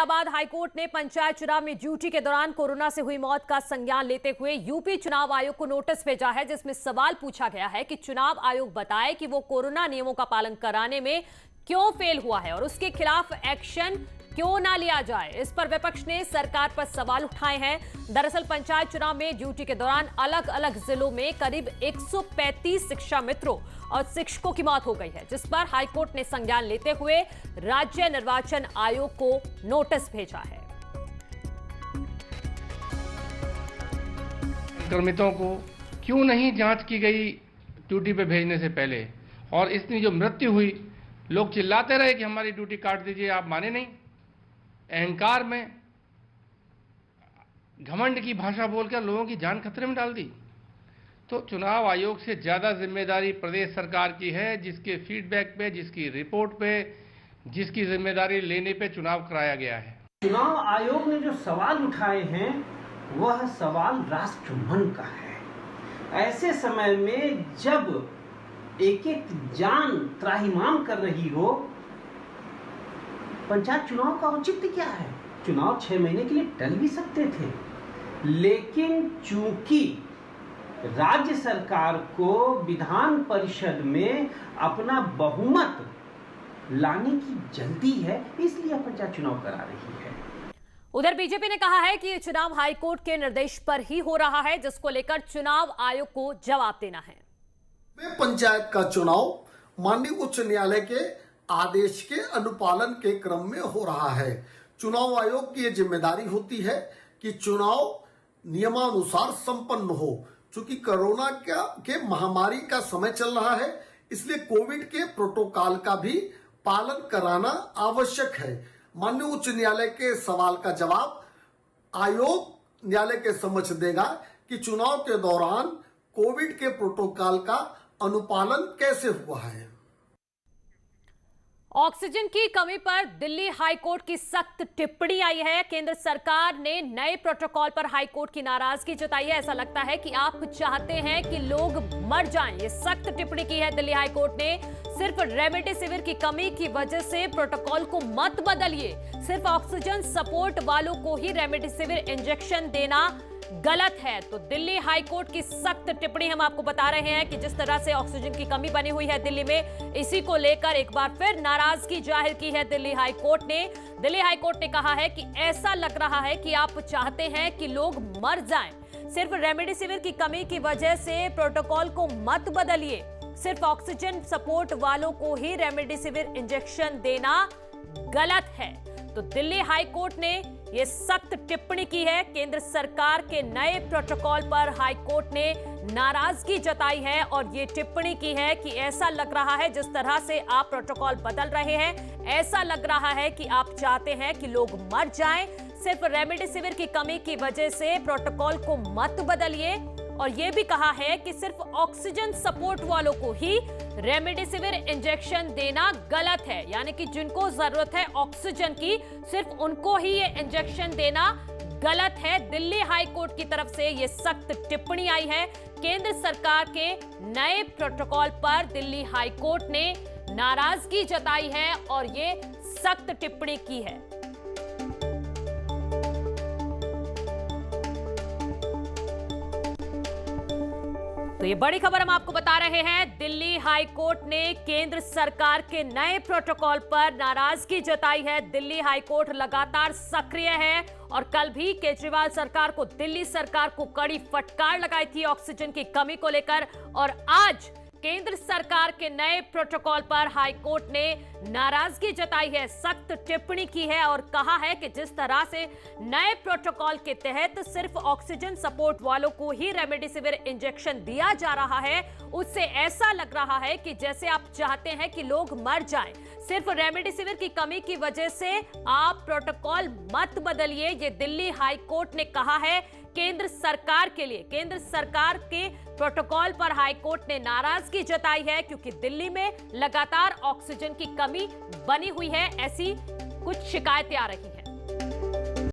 Allahabad high court ने पंचायत चुनाव में ड्यूटी के दौरान कोरोना से हुई मौत का संज्ञान लेते हुए यूपी चुनाव आयोग को नोटिस भेजा है, जिसमें सवाल पूछा गया है कि चुनाव आयोग बताए कि वो कोरोना नियमों का पालन कराने में क्यों फेल हुआ है और उसके खिलाफ एक्शन क्यों ना लिया जाए। इस पर विपक्ष ने सरकार पर सवाल उठाए हैं। दरअसल पंचायत चुनाव में ड्यूटी के दौरान अलग अलग जिलों में करीब 135 शिक्षा मित्रों और शिक्षकों की मौत हो गई है, जिस पर हाईकोर्ट ने संज्ञान लेते हुए राज्य निर्वाचन आयोग को नोटिस भेजा है। संक्रमितों को क्यों नहीं जांच की गई ड्यूटी पे भेजने से पहले, और इतनी जो मृत्यु हुई, लोग चिल्लाते रहे कि हमारी ड्यूटी काट दीजिए, आप माने नहीं। अहंकार में घमंड की भाषा बोलकर लोगों की जान खतरे में डाल दी। तो चुनाव आयोग से ज्यादा जिम्मेदारी प्रदेश सरकार की है, जिसके फीडबैक पे, जिसकी रिपोर्ट पे, जिसकी जिम्मेदारी लेने पे चुनाव कराया गया है। चुनाव आयोग ने जो सवाल उठाए हैं वह सवाल राष्ट्रमन का है। ऐसे समय में जब एक एक जान त्राहिमाम कर रही हो, पंचायत चुनाव का औचित्य क्या है? चुनाव 6 महीने के लिए टल भी सकते थे, लेकिन चूंकि राज्य सरकार को विधान परिषद में अपना बहुमत लाने की जल्दी है, इसलिए पंचायत चुनाव करा रही है। उधर बीजेपी ने कहा है कि ये चुनाव हाईकोर्ट के निर्देश पर ही हो रहा है, जिसको लेकर चुनाव आयोग को जवाब देना है। पंचायत का चुनाव माननीय उच्च न्यायालय के आदेश के अनुपालन के क्रम में हो रहा है। चुनाव आयोग की यह जिम्मेदारी होती है कि चुनाव नियमानुसार संपन्न हो। चूंकि कोरोना के महामारी का समय चल रहा है, इसलिए कोविड के प्रोटोकॉल का भी पालन कराना आवश्यक है। माननीय उच्च न्यायालय के सवाल का जवाब आयोग न्यायालय के समक्ष देगा कि चुनाव के दौरान कोविड के प्रोटोकॉल का अनुपालन कैसे हुआ है। ऑक्सीजन की कमी पर दिल्ली हाईकोर्ट की सख्त टिप्पणी आई है। केंद्र सरकार ने नए प्रोटोकॉल पर हाईकोर्ट की नाराजगी जताई है। ऐसा लगता है कि आप चाहते हैं कि लोग मर जाएं। ये सख्त टिप्पणी की है दिल्ली हाईकोर्ट ने। सिर्फ रेमडेसिविर की कमी की वजह से प्रोटोकॉल को मत बदलिए। सिर्फ ऑक्सीजन सपोर्ट वालों को ही रेमडेसिविर इंजेक्शन देना गलत है। तो दिल्ली हाईकोर्ट की सख्त टिप्पणी हम आपको बता रहे हैं कि जिस तरह से ऑक्सीजन की कमी बनी हुई है दिल्ली में, इसी को लेकर एक बार फिर नाराजगी जाहिर की है दिल्ली हाईकोर्ट ने। दिल्ली हाईकोर्ट ने कहा है कि ऐसा लग रहा है कि आप चाहते हैं कि लोग मर जाएं। सिर्फ रेमडेसिविर की कमी की वजह से प्रोटोकॉल को मत बदलिए। सिर्फ ऑक्सीजन सपोर्ट वालों को ही रेमडेसिविर इंजेक्शन देना गलत है। तो दिल्ली हाईकोर्ट ने यह सख्त टिप्पणी की है। केंद्र सरकार के नए प्रोटोकॉल पर हाईकोर्ट ने नाराजगी जताई है और ये टिप्पणी की है कि ऐसा लग रहा है जिस तरह से आप प्रोटोकॉल बदल रहे हैं, ऐसा लग रहा है कि आप चाहते हैं कि लोग मर जाएं। सिर्फ रेमडेसिविर की कमी की वजह से प्रोटोकॉल को मत बदलिए। और यह भी कहा है कि सिर्फ ऑक्सीजन सपोर्ट वालों को ही रेमडेसिविर इंजेक्शन देना गलत है, यानी कि जिनको जरूरत है ऑक्सीजन की, सिर्फ उनको ही ये इंजेक्शन देना गलत है। दिल्ली हाईकोर्ट की तरफ से ये सख्त टिप्पणी आई है। केंद्र सरकार के नए प्रोटोकॉल पर दिल्ली हाईकोर्ट ने नाराजगी जताई है और ये सख्त टिप्पणी की है। तो ये बड़ी खबर हम आपको बता रहे हैं। दिल्ली हाईकोर्ट ने केंद्र सरकार के नए प्रोटोकॉल पर नाराजगी जताई है। दिल्ली हाईकोर्ट लगातार सक्रिय है और कल भी केजरीवाल सरकार को, दिल्ली सरकार को कड़ी फटकार लगाई थी ऑक्सीजन की कमी को लेकर। और आज केंद्र सरकार के नए प्रोटोकॉल पर हाईकोर्ट ने नाराजगी जताई है, सख्त टिप्पणी की है और कहा है कि जिस तरह से नए प्रोटोकॉल के तहत सिर्फ ऑक्सीजन सपोर्ट वालों को ही रेमडेसिविर इंजेक्शन दिया जा रहा है, उससे ऐसा लग रहा है कि जैसे आप चाहते हैं कि लोग मर जाएं। सिर्फ रेमडेसिविर की कमी की वजह से आप प्रोटोकॉल मत बदलिए, ये दिल्ली हाईकोर्ट ने कहा है केंद्र सरकार के लिए। केंद्र सरकार के प्रोटोकॉल पर हाईकोर्ट ने नाराजगी जताई है क्योंकि दिल्ली में लगातार ऑक्सीजन की कमी बनी हुई है, ऐसी कुछ शिकायतें आ रही हैं।